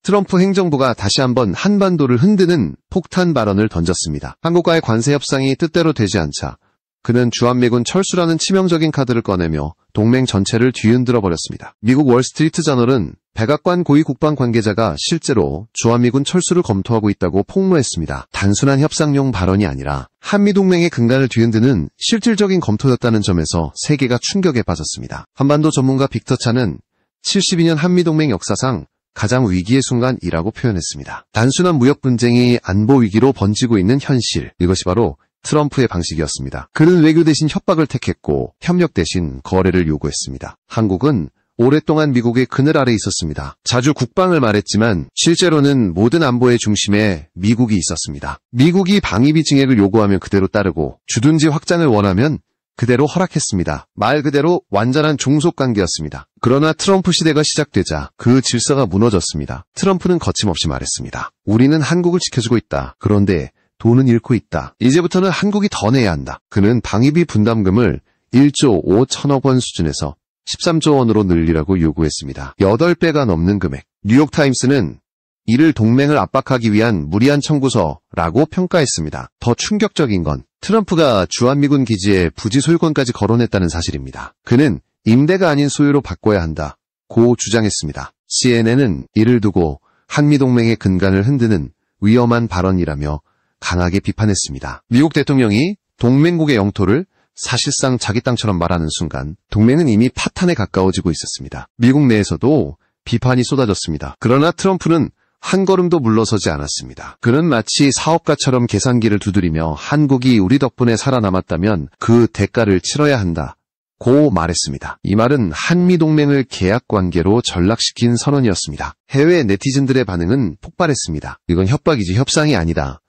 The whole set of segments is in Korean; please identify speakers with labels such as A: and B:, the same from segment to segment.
A: 트럼프 행정부가 다시 한번 한반도를 흔드는 폭탄 발언을 던졌습니다. 한국과의 관세 협상이 뜻대로 되지 않자 그는 주한미군 철수라는 치명적인 카드를 꺼내며 동맹 전체를 뒤흔들어 버렸습니다. 미국 월스트리트 저널은 백악관 고위 국방 관계자가 실제로 주한미군 철수를 검토하고 있다고 폭로했습니다. 단순한 협상용 발언이 아니라 한미동맹의 근간을 뒤흔드는 실질적인 검토였다는 점에서 세계가 충격에 빠졌습니다. 한반도 전문가 빅터 차는 72년 한미동맹 역사상 가장 위기의 순간이라고 표현했습니다. 단순한 무역 분쟁이 안보 위기로 번지고 있는 현실, 이것이 바로 트럼프의 방식이었습니다. 그는 외교 대신 협박을 택했고 협력 대신 거래를 요구했습니다. 한국은 오랫동안 미국의 그늘 아래 있었습니다. 자주 국방을 말했지만 실제로는 모든 안보의 중심에 미국이 있었습니다. 미국이 방위비 증액을 요구하면 그대로 따르고 주둔지 확장을 원하면 그대로 허락했습니다. 말 그대로 완전한 종속관계였습니다. 그러나 트럼프 시대가 시작되자 그 질서가 무너졌습니다. 트럼프는 거침없이 말했습니다. 우리는 한국을 지켜주고 있다. 그런데 돈은 잃고 있다. 이제부터는 한국이 더 내야 한다. 그는 방위비 분담금을 1조 5천억 원 수준에서 13조 원으로 늘리라고 요구했습니다. 8배가 넘는 금액. 뉴욕타임스는 이를 동맹을 압박하기 위한 무리한 청구서라고 평가했습니다. 더 충격적인 건 트럼프가 주한미군 기지에 부지 소유권까지 거론했다는 사실입니다. 그는 임대가 아닌 소유로 바꿔야 한다고 주장했습니다. CNN은 이를 두고 한미동맹의 근간을 흔드는 위험한 발언이라며 강하게 비판했습니다. 미국 대통령이 동맹국의 영토를 사실상 자기 땅처럼 말하는 순간 동맹은 이미 파탄에 가까워지고 있었습니다. 미국 내에서도 비판이 쏟아졌습니다. 그러나 트럼프는 한 걸음도 물러서지 않았습니다. 그는 마치 사업가처럼 계산기를 두드리며 한국이 우리 덕분에 살아남았다면 그 대가를 치러야 한다고 말했습니다. 이 말은 한미동맹을 계약관계로 전락시킨 선언이었습니다. 해외 네티즌들의 반응은 폭발했습니다. 이건 협박이지 협상이 아니다.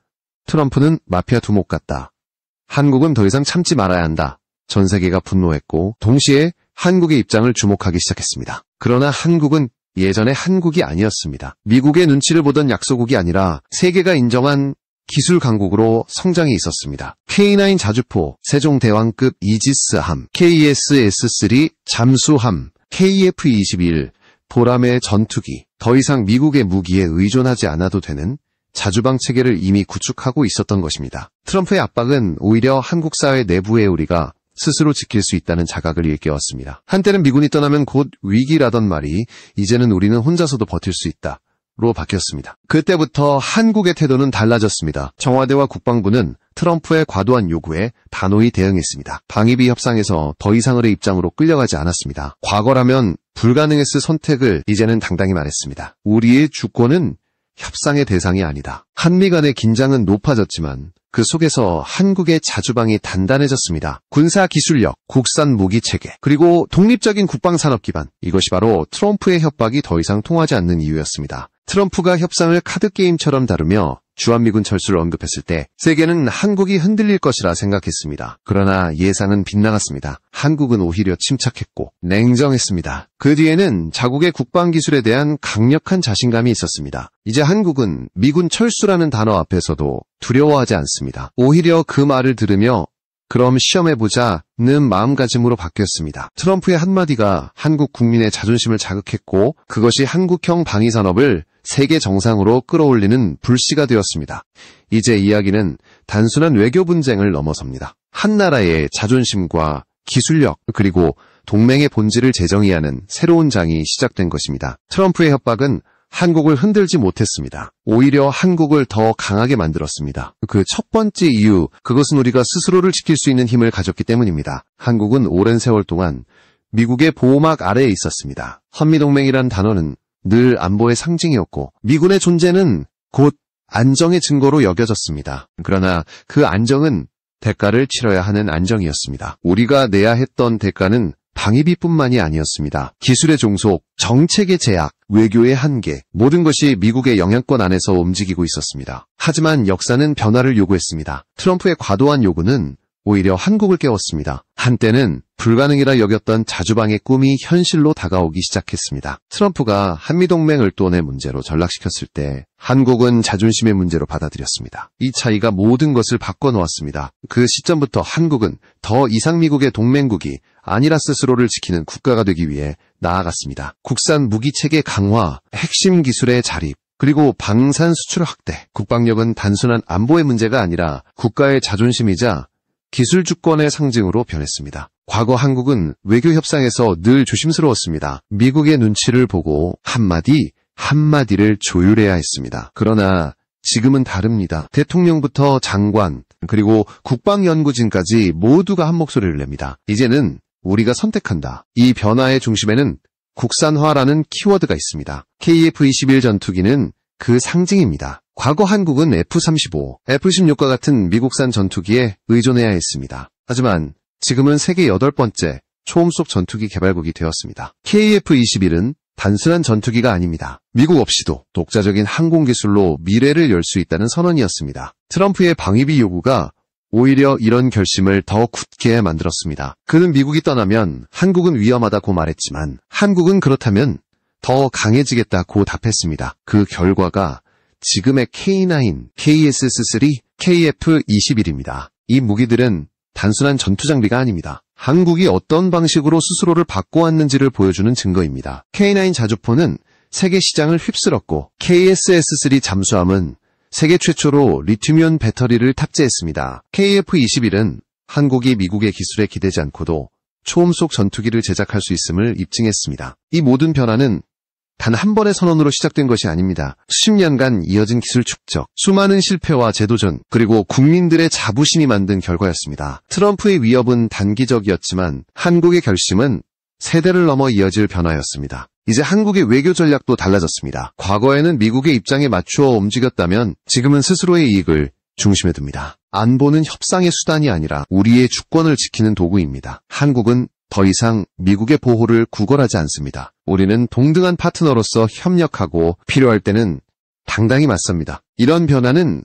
A: 트럼프는 마피아 두목 같다. 한국은 더 이상 참지 말아야 한다. 전 세계가 분노했고 동시에 한국의 입장을 주목하기 시작했습니다. 그러나 한국은 예전의 한국이 아니었습니다. 미국의 눈치를 보던 약소국이 아니라 세계가 인정한 기술 강국으로 성장해 있었습니다. K9 자주포, 세종대왕급 이지스함, KSS-3 잠수함, KF-21, 보람의 전투기, 더 이상 미국의 무기에 의존하지 않아도 되는 자주방 체계를 이미 구축하고 있었던 것입니다. 트럼프의 압박은 오히려 한국 사회 내부의 우리가 스스로 지킬 수 있다는 자각을 일깨웠습니다. 한때는 미군이 떠나면 곧 위기라던 말이 이제는 우리는 혼자서도 버틸 수 있다로 바뀌었습니다. 그때부터 한국의 태도는 달라졌습니다. 청와대와 국방부는 트럼프의 과도한 요구에 단호히 대응했습니다. 방위비 협상에서 더 이상의 입장으로 끌려가지 않았습니다. 과거라면 불가능했을 선택을 이제는 당당히 말했습니다. 우리의 주권은 협상의 대상이 아니다. 한미 간의 긴장은 높아졌지만 그 속에서 한국의 자주방이 단단해졌습니다. 군사기술력, 국산 무기체계, 그리고 독립적인 국방산업 기반. 이것이 바로 트럼프의 협박이 더 이상 통하지 않는 이유였습니다. 트럼프가 협상을 카드게임처럼 다루며 주한미군 철수를 언급했을 때 세계는 한국이 흔들릴 것이라 생각했습니다. 그러나 예상은 빗나갔습니다. 한국은 오히려 침착했고 냉정했습니다. 그 뒤에는 자국의 국방기술에 대한 강력한 자신감이 있었습니다. 이제 한국은 미군 철수라는 단어 앞에서도 두려워하지 않습니다. 오히려 그 말을 들으며 그럼 시험해보자는 마음가짐으로 바뀌었습니다. 트럼프의 한마디가 한국 국민의 자존심을 자극했고 그것이 한국형 방위산업을 세계 정상으로 끌어올리는 불씨가 되었습니다. 이제 이야기는 단순한 외교 분쟁을 넘어섭니다. 한 나라의 자존심과 기술력 그리고 동맹의 본질을 재정의하는 새로운 장이 시작된 것입니다. 트럼프의 협박은 한국을 흔들지 못했습니다. 오히려 한국을 더 강하게 만들었습니다. 그 첫 번째 이유, 그것은 우리가 스스로를 지킬 수 있는 힘을 가졌기 때문입니다. 한국은 오랜 세월 동안 미국의 보호막 아래에 있었습니다. 한미동맹이란 단어는 늘 안보의 상징이었고 미군의 존재는 곧 안정의 증거로 여겨졌습니다. 그러나 그 안정은 대가를 치러야 하는 안정이었습니다. 우리가 내야 했던 대가는 방위비뿐만이 아니었습니다. 기술의 종속, 정책의 제약, 외교의 한계, 모든 것이 미국의 영향권 안에서 움직이고 있었습니다. 하지만 역사는 변화를 요구했습니다. 트럼프의 과도한 요구는 오히려 한국을 깨웠습니다. 한때는 불가능이라 여겼던 자주방의 꿈이 현실로 다가오기 시작했습니다. 트럼프가 한미동맹 을돈의 문제로 전락시켰을 때 한국은 자존심의 문제로 받아들였습니다. 이 차이가 모든 것을 바꿔놓았습니다. 그 시점부터 한국은 더 이상 미국의 동맹국이 아니라 스스로를 지키는 국가가 되기 위해 나아갔습니다. 국산 무기체계 강화, 핵심 기술의 자립, 그리고 방산 수출 확대. 국방력은 단순한 안보의 문제가 아니라 국가의 자존심이자 기술 주권의 상징으로 변했습니다. 과거 한국은 외교 협상에서 늘 조심스러웠습니다. 미국의 눈치를 보고 한마디를 조율해야 했습니다. 그러나 지금은 다릅니다. 대통령부터 장관, 그리고 국방연구진까지 모두가 한 목소리를 냅니다. 이제는 우리가 선택한다. 이 변화의 중심에는 국산화라는 키워드가 있습니다. KF-21 전투기는 그 상징입니다. 과거 한국은 F-35, F-16과 같은 미국산 전투기에 의존해야 했습니다. 하지만 지금은 세계 8번째 초음속 전투기 개발국이 되었습니다. KF-21은 단순한 전투기가 아닙니다. 미국 없이도 독자적인 항공기술로 미래를 열 수 있다는 선언이었습니다. 트럼프의 방위비 요구가 오히려 이런 결심을 더 굳게 만들었습니다. 그는 미국이 떠나면 한국은 위험하다고 말했지만 한국은 그렇다면 더 강해지겠다고 답했습니다. 그 결과가 지금의 K9, KSS-3, KF-21입니다. 이 무기들은 단순한 전투 장비가 아닙니다. 한국이 어떤 방식으로 스스로를 바꿔왔는지를 보여주는 증거입니다. K9 자주포는 세계 시장을 휩쓸었고 KSS-3 잠수함은 세계 최초로 리튬이온 배터리를 탑재했습니다. KF-21은 한국이 미국의 기술에 기대지 않고도 초음속 전투기를 제작할 수 있음을 입증했습니다. 이 모든 변화는 단 한 번의 선언으로 시작된 것이 아닙니다. 수십 년간 이어진 기술 축적, 수많은 실패와 재도전, 그리고 국민들의 자부심이 만든 결과였습니다. 트럼프의 위협은 단기적이었지만 한국의 결심은 세대를 넘어 이어질 변화였습니다. 이제 한국의 외교 전략도 달라졌습니다. 과거에는 미국의 입장에 맞추어 움직였다면 지금은 스스로의 이익을 중심에 둡니다. 안보는 협상의 수단이 아니라 우리의 주권을 지키는 도구입니다. 한국은 더 이상 미국의 보호를 구걸하지 않습니다. 우리는 동등한 파트너로서 협력하고 필요할 때는 당당히 맞섭니다. 이런 변화는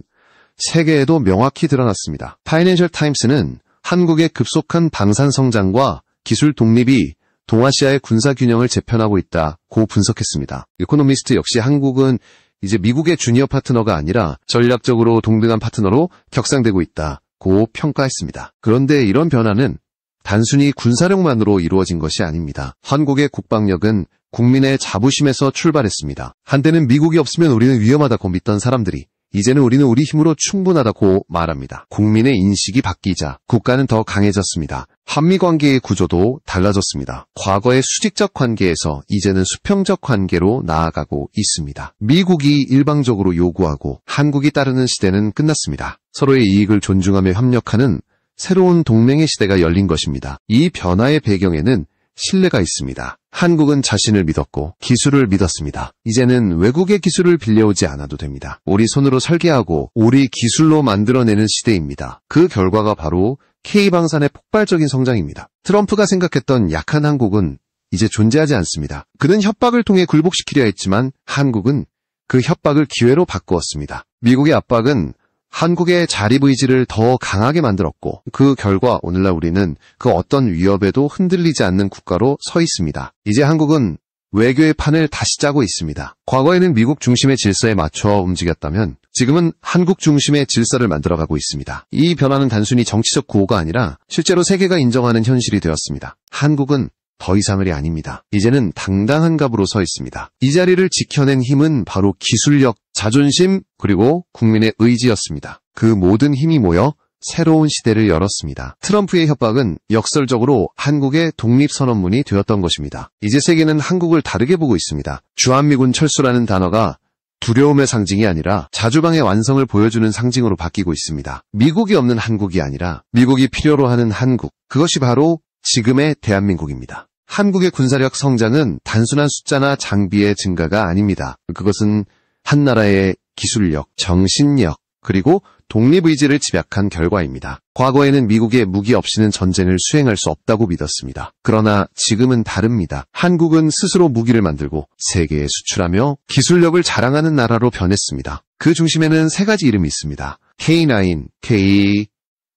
A: 세계에도 명확히 드러났습니다. 파이낸셜 타임스는 한국의 급속한 방산 성장과 기술 독립이 동아시아의 군사 균형을 재편하고 있다고 분석했습니다. 이코노미스트 역시 한국은 이제 미국의 주니어 파트너가 아니라 전략적으로 동등한 파트너로 격상되고 있다고 평가했습니다. 그런데 이런 변화는 단순히 군사력만으로 이루어진 것이 아닙니다. 한국의 국방력은 국민의 자부심에서 출발했습니다. 한때는 미국이 없으면 우리는 위험하다고 믿던 사람들이 이제는 우리는 우리 힘으로 충분하다고 말합니다. 국민의 인식이 바뀌자 국가는 더 강해졌습니다. 한미관계의 구조도 달라졌습니다. 과거의 수직적 관계에서 이제는 수평적 관계로 나아가고 있습니다. 미국이 일방적으로 요구하고 한국이 따르는 시대는 끝났습니다. 서로의 이익을 존중하며 협력하는 새로운 동맹의 시대가 열린 것입니다. 이 변화의 배경에는 신뢰가 있습니다. 한국은 자신을 믿었고 기술을 믿었습니다. 이제는 외국의 기술을 빌려오지 않아도 됩니다. 우리 손으로 설계하고 우리 기술로 만들어내는 시대입니다. 그 결과가 바로 K방산의 폭발적인 성장입니다. 트럼프가 생각했던 약한 한국은 이제 존재하지 않습니다. 그는 협박을 통해 굴복시키려 했지만 한국은 그 협박을 기회로 바꾸었습니다. 미국의 압박은 한국의 자립 의지를 더 강하게 만들었고 그 결과 오늘날 우리는 그 어떤 위협에도 흔들리지 않는 국가로 서 있습니다. 이제 한국은 외교의 판을 다시 짜고 있습니다. 과거에는 미국 중심의 질서에 맞춰 움직였다면 지금은 한국 중심의 질서를 만들어가고 있습니다. 이 변화는 단순히 정치적 구호가 아니라 실제로 세계가 인정하는 현실이 되었습니다. 한국은 더 이상을이 아닙니다. 이제는 당당한 갑으로 서 있습니다. 이 자리를 지켜낸 힘은 바로 기술력, 자존심, 그리고 국민의 의지였습니다. 그 모든 힘이 모여 새로운 시대를 열었습니다. 트럼프의 협박은 역설적으로 한국의 독립선언문이 되었던 것입니다. 이제 세계는 한국을 다르게 보고 있습니다. 주한미군 철수라는 단어가 두려움의 상징이 아니라 자주방의 완성을 보여주는 상징으로 바뀌고 있습니다. 미국이 없는 한국이 아니라 미국이 필요로 하는 한국, 그것이 바로 지금의 대한민국입니다. 한국의 군사력 성장은 단순한 숫자나 장비의 증가가 아닙니다. 그것은 한 나라의 기술력, 정신력, 그리고 독립의지를 집약한 결과입니다. 과거에는 미국의 무기 없이는 전쟁을 수행할 수 없다고 믿었습니다. 그러나 지금은 다릅니다. 한국은 스스로 무기를 만들고 세계에 수출하며 기술력을 자랑하는 나라로 변했습니다. 그 중심에는 세 가지 이름이 있습니다. K9,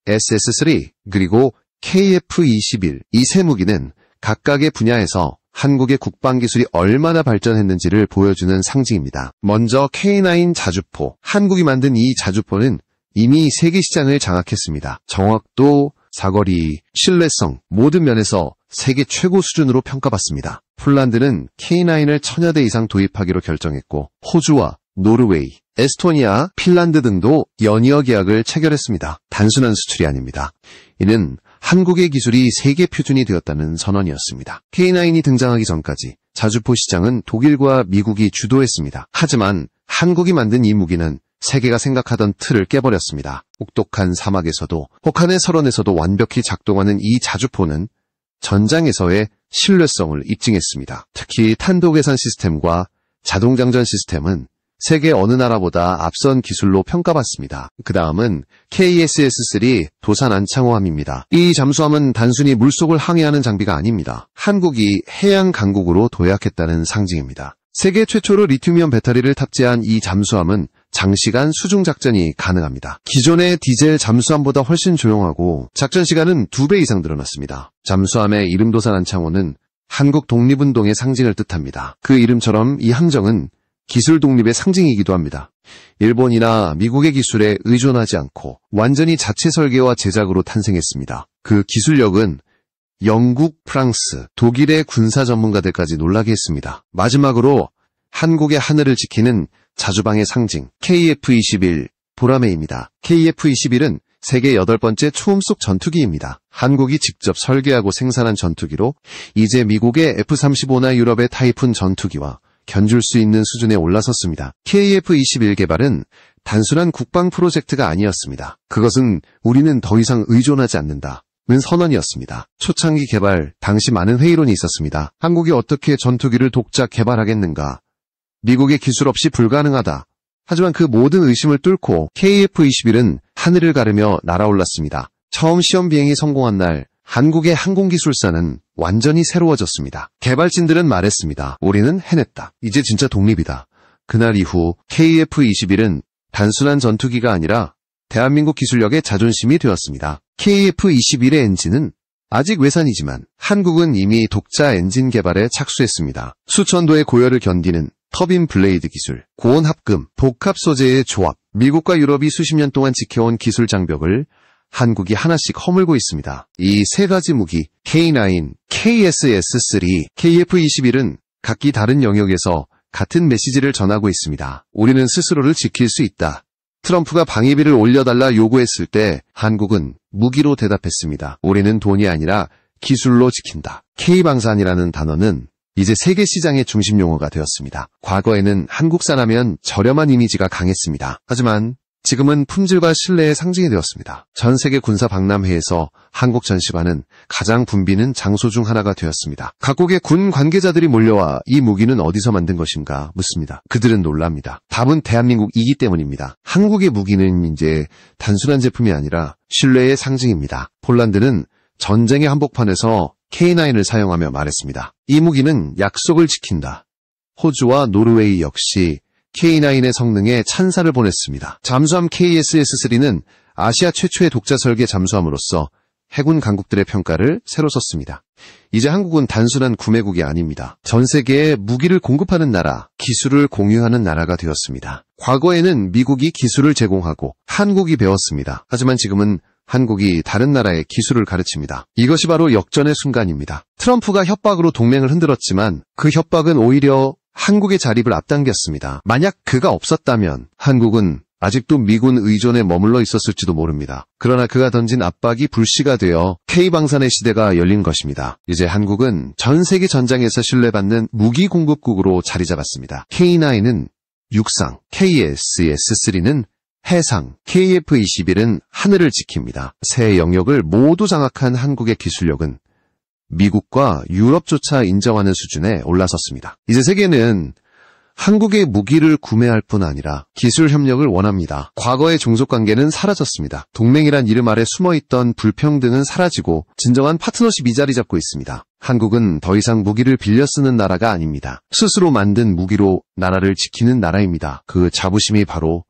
A: KSS-3, 그리고 KF-21. 이 세 무기는 각각의 분야에서 한국의 국방기술이 얼마나 발전했는지를 보여주는 상징입니다. 먼저 K9 자주포. 한국이 만든 이 자주포는 이미 세계 시장을 장악했습니다. 정확도, 사거리, 신뢰성 모든 면에서 세계 최고 수준으로 평가받습니다. 폴란드는 K9을 1000여 대 이상 도입하기로 결정했고 호주와 노르웨이, 에스토니아, 핀란드 등도 연이어 계약을 체결했습니다. 단순한 수출이 아닙니다. 이는 한국의 기술이 세계 표준이 되었다는 선언이었습니다. K9이 등장하기 전까지 자주포 시장은 독일과 미국이 주도했습니다. 하지만 한국이 만든 이 무기는 세계가 생각하던 틀을 깨버렸습니다. 혹독한 사막에서도 혹한의 설원에서도 완벽히 작동하는 이 자주포는 전장에서의 신뢰성을 입증했습니다. 특히 탄도 계산 시스템과 자동장전 시스템은 세계 어느 나라보다 앞선 기술로 평가받습니다. 그 다음은 KSS-3 도산 안창호함입니다. 이 잠수함은 단순히 물속을 항해하는 장비가 아닙니다. 한국이 해양 강국으로 도약했다는 상징입니다. 세계 최초로 리튬이온 배터리를 탑재한 이 잠수함은 장시간 수중 작전이 가능합니다. 기존의 디젤 잠수함보다 훨씬 조용하고 작전 시간은 2배 이상 늘어났습니다. 잠수함의 이름 도산 안창호는 한국 독립운동의 상징을 뜻합니다. 그 이름처럼 이 함정은 기술 독립의 상징이기도 합니다. 일본이나 미국의 기술에 의존하지 않고 완전히 자체 설계와 제작으로 탄생했습니다. 그 기술력은 영국, 프랑스, 독일의 군사 전문가들까지 놀라게 했습니다. 마지막으로 한국의 하늘을 지키는 자주방의 상징 KF-21 보라매입니다. KF-21은 세계 8번째 초음속 전투기입니다. 한국이 직접 설계하고 생산한 전투기로 이제 미국의 F-35나 유럽의 타이푼 전투기와 견줄 수 있는 수준에 올라섰습니다. KF-21 개발은 단순한 국방 프로젝트가 아니었습니다. 그것은 우리는 더 이상 의존하지 않는다. 는 선언이었습니다. 초창기 개발, 당시 많은 회의론이 있었습니다. 한국이 어떻게 전투기를 독자 개발하겠는가? 미국의 기술 없이 불가능하다. 하지만 그 모든 의심을 뚫고 KF-21은 하늘을 가르며 날아올랐습니다. 처음 시험 비행이 성공한 날, 한국의 항공기술사는 완전히 새로워졌습니다. 개발진들은 말했습니다. 우리는 해냈다. 이제 진짜 독립이다. 그날 이후 KF-21은 단순한 전투기가 아니라 대한민국 기술력의 자존심이 되었습니다. KF-21의 엔진은 아직 외산이지만 한국은 이미 독자 엔진 개발에 착수했습니다. 수천 도의 고열을 견디는 터빈 블레이드 기술, 고온 합금, 복합 소재의 조합, 미국과 유럽이 수십 년 동안 지켜온 기술 장벽을 한국이 하나씩 허물고 있습니다. 이 세 가지 무기 K9, KSS-3, KF-21은 각기 다른 영역에서 같은 메시지를 전하고 있습니다. 우리는 스스로를 지킬 수 있다. 트럼프가 방위비를 올려달라 요구했을 때 한국은 무기로 대답했습니다. 우리는 돈이 아니라 기술로 지킨다. K방산이라는 단어는 이제 세계 시장의 중심 용어가 되었습니다. 과거에는 한국산 하면 저렴한 이미지가 강했습니다. 하지만 지금은 품질과 신뢰의 상징이 되었습니다. 전 세계 군사 박람회에서 한국 전시관은 가장 붐비는 장소 중 하나가 되었습니다. 각국의 군 관계자들이 몰려와 이 무기는 어디서 만든 것인가 묻습니다. 그들은 놀랍니다. 답은 대한민국이기 때문입니다. 한국의 무기는 이제 단순한 제품이 아니라 신뢰의 상징입니다. 폴란드는 전쟁의 한복판에서 K9을 사용하며 말했습니다. 이 무기는 약속을 지킨다. 호주와 노르웨이 역시 K9의 성능에 찬사를 보냈습니다. 잠수함 KSS-3는 아시아 최초의 독자 설계 잠수함으로서 해군 강국들의 평가를 새로 썼습니다. 이제 한국은 단순한 구매국이 아닙니다. 전 세계에 무기를 공급하는 나라, 기술을 공유하는 나라가 되었습니다. 과거에는 미국이 기술을 제공하고 한국이 배웠습니다. 하지만 지금은 한국이 다른 나라에 기술을 가르칩니다. 이것이 바로 역전의 순간입니다. 트럼프가 협박으로 동맹을 흔들었지만 그 협박은 오히려 한국의 자립을 앞당겼습니다. 만약 그가 없었다면 한국은 아직도 미군 의존에 머물러 있었을지도 모릅니다. 그러나 그가 던진 압박이 불씨가 되어 K방산의 시대가 열린 것입니다. 이제 한국은 전 세계 전장에서 신뢰받는 무기 공급국으로 자리 잡았습니다. K9은 육상, KSS-3는 해상, KF-21은 하늘을 지킵니다. 세 영역을 모두 장악한 한국의 기술력은 미국과 유럽조차 인정하는 수준에 올라섰습니다. 이제 세계는 한국의 무기를 구매할 뿐 아니라 기술 협력을 원합니다. 과거의 종속관계는 사라졌습니다. 동맹이란 이름 아래 숨어있던 불평등은 사라지고 진정한 파트너십이 자리 잡고 있습니다. 한국은 더 이상 무기를 빌려 쓰는 나라가 아닙니다. 스스로 만든 무기로 나라를 지키는 나라입니다. 그 자부심이 바로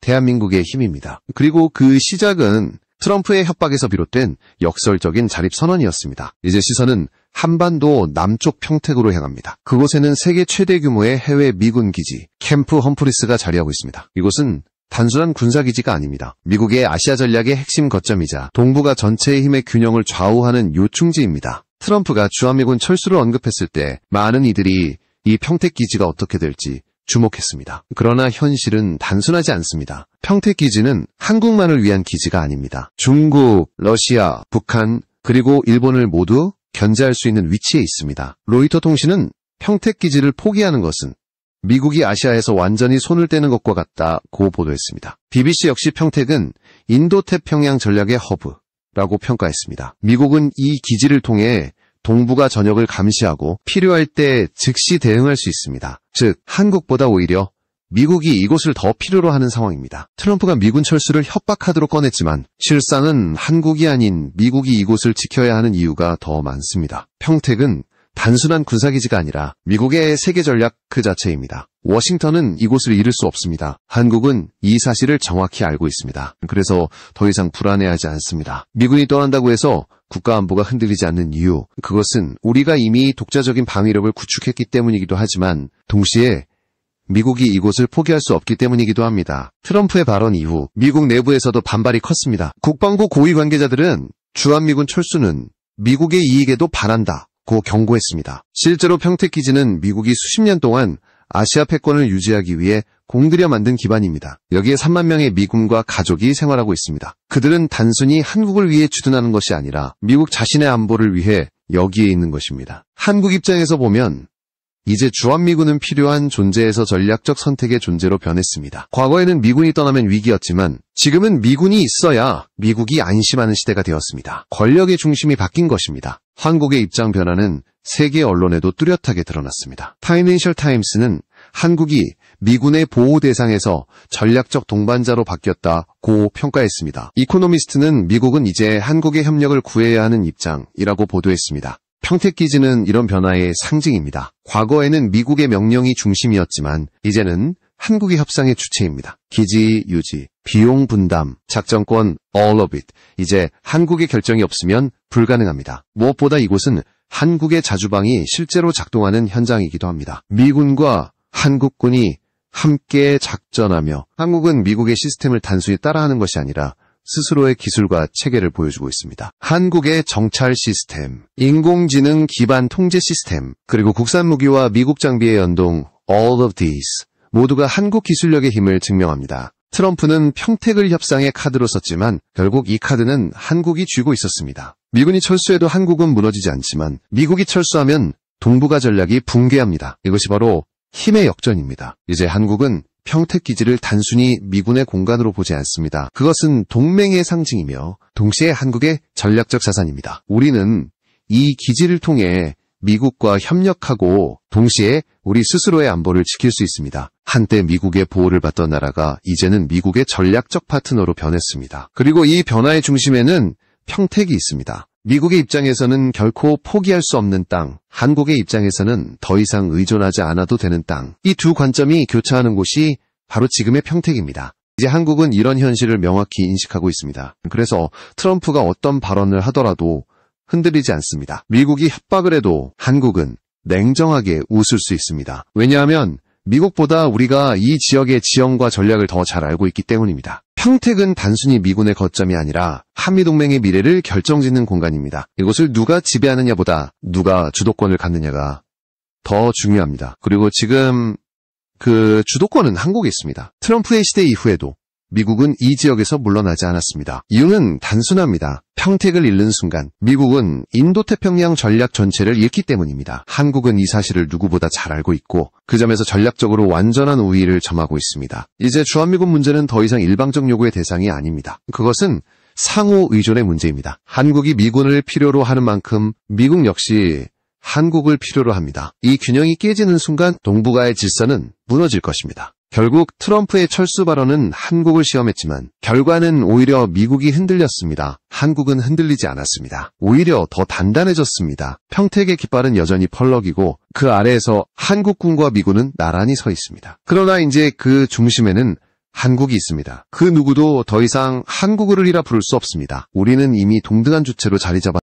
A: 대한민국의 힘입니다. 그리고 그 시작은 트럼프의 협박에서 비롯된 역설적인 자립선언이었습니다. 이제 시선은 한반도 남쪽 평택으로 향합니다. 그곳에는 세계 최대 규모의 해외 미군 기지 캠프 험프리스가 자리하고 있습니다. 이곳은 단순한 군사기지가 아닙니다. 미국의 아시아 전략의 핵심 거점이자 동북아 전체의 힘의 균형을 좌우하는 요충지입니다. 트럼프가 주한미군 철수를 언급했을 때 많은 이들이 이 평택 기지가 어떻게 될지 주목했습니다. 그러나 현실은 단순하지 않습니다. 평택기지는 한국만을 위한 기지가 아닙니다. 중국, 러시아, 북한, 그리고 일본을 모두 견제할 수 있는 위치에 있습니다. 로이터 통신은 평택기지를 포기하는 것은 미국이 아시아에서 완전히 손을 떼는 것과 같다고 보도했습니다. BBC 역시 평택은 인도태평양 전략의 허브라고 평가했습니다. 미국은 이 기지를 통해 동북아 전역을 감시하고 필요할 때 즉시 대응할 수 있습니다. 즉, 한국보다 오히려 미국이 이곳을 더 필요로 하는 상황입니다. 트럼프가 미군 철수를 협박하도록 꺼냈지만 실상은 한국이 아닌 미국이 이곳을 지켜야 하는 이유가 더 많습니다. 평택은 단순한 군사기지가 아니라 미국의 세계 전략 그 자체입니다. 워싱턴은 이곳을 잃을 수 없습니다. 한국은 이 사실을 정확히 알고 있습니다. 그래서 더 이상 불안해하지 않습니다. 미군이 떠난다고 해서 국가안보가 흔들리지 않는 이유, 그것은 우리가 이미 독자적인 방위력을 구축했기 때문이기도 하지만 동시에 미국이 이곳을 포기할 수 없기 때문이기도 합니다. 트럼프의 발언 이후 미국 내부에서도 반발이 컸습니다. 국방부 고위 관계자들은 주한미군 철수는 미국의 이익에도 반한다고 경고했습니다. 실제로 평택기지는 미국이 수십 년 동안 아시아 패권을 유지하기 위해 공들여 만든 기반입니다. 여기에 3만 명의 미군과 가족이 생활하고 있습니다. 그들은 단순히 한국을 위해 주둔하는 것이 아니라 미국 자신의 안보를 위해 여기에 있는 것입니다. 한국 입장에서 보면 이제 주한미군은 필요한 존재에서 전략적 선택의 존재로 변했습니다. 과거에는 미군이 떠나면 위기였지만 지금은 미군이 있어야 미국이 안심하는 시대가 되었습니다. 권력의 중심이 바뀐 것입니다. 한국의 입장 변화는 세계 언론에도 뚜렷하게 드러났습니다. 파이낸셜 타임스는 한국이 미군의 보호 대상에서 전략적 동반자로 바뀌었다고 평가했습니다. 이코노미스트는 미국은 이제 한국의 협력을 구해야 하는 입장이라고 보도했습니다. 평택기지는 이런 변화의 상징입니다. 과거에는 미국의 명령이 중심이었지만 이제는 한국의 협상의 주체입니다. 기지 유지, 비용 분담, 작전권, all of it. 이제 한국의 결정이 없으면 불가능합니다. 무엇보다 이곳은 한국의 자주방이 실제로 작동하는 현장이기도 합니다. 미군과 한국군이 함께 작전하며 한국은 미국의 시스템을 단순히 따라하는 것이 아니라 스스로의 기술과 체계를 보여주고 있습니다. 한국의 정찰 시스템, 인공지능 기반 통제 시스템, 그리고 국산 무기와 미국 장비의 연동, all of these 모두가 한국 기술력의 힘을 증명합니다. 트럼프는 평택을 협상의 카드로 썼지만 결국 이 카드는 한국이 쥐고 있었습니다. 미군이 철수해도 한국은 무너지지 않지만 미국이 철수하면 동북아 전략이 붕괴합니다. 이것이 바로 힘의 역전입니다. 이제 한국은 평택기지를 단순히 미군의 공간으로 보지 않습니다. 그것은 동맹의 상징이며 동시에 한국의 전략적 자산입니다. 우리는 이 기지를 통해 미국과 협력하고 동시에 우리 스스로의 안보를 지킬 수 있습니다. 한때 미국의 보호를 받던 나라가 이제는 미국의 전략적 파트너로 변했습니다. 그리고 이 변화의 중심에는 평택이 있습니다. 미국의 입장에서는 결코 포기할 수 없는 땅, 한국의 입장에서는 더 이상 의존하지 않아도 되는 땅. 이 두 관점이 교차하는 곳이 바로 지금의 평택입니다. 이제 한국은 이런 현실을 명확히 인식하고 있습니다. 그래서 트럼프가 어떤 발언을 하더라도 흔들리지 않습니다. 미국이 협박을 해도 한국은 냉정하게 웃을 수 있습니다. 왜냐하면 미국보다 우리가 이 지역의 지형과 전략을 더 잘 알고 있기 때문입니다. 평택은 단순히 미군의 거점이 아니라 한미동맹의 미래를 결정짓는 공간입니다. 이곳을 누가 지배하느냐보다 누가 주도권을 갖느냐가 더 중요합니다. 그리고 지금 그 주도권은 한국에 있습니다. 트럼프의 시대 이후에도 미국은 이 지역에서 물러나지 않았습니다. 이유는 단순합니다. 평택을 잃는 순간 미국은 인도태평양 전략 전체를 잃기 때문입니다. 한국은 이 사실을 누구보다 잘 알고 있고 그 점에서 전략적으로 완전한 우위를 점하고 있습니다. 이제 주한미군 문제는 더 이상 일방적 요구의 대상이 아닙니다. 그것은 상호 의존의 문제입니다. 한국이 미군을 필요로 하는 만큼 미국 역시 한국을 필요로 합니다. 이 균형이 깨지는 순간 동북아의 질서는 무너질 것입니다. 결국 트럼프의 철수 발언은 한국을 시험했지만 결과는 오히려 미국이 흔들렸습니다. 한국은 흔들리지 않았습니다. 오히려 더 단단해졌습니다. 평택의 깃발은 여전히 펄럭이고 그 아래에서 한국군과 미군은 나란히 서 있습니다. 그러나 이제 그 중심에는 한국이 있습니다. 그 누구도 더 이상 한국어를 이라 부를 수 없습니다. 우리는 이미 동등한 주체로 자리 잡았습니다.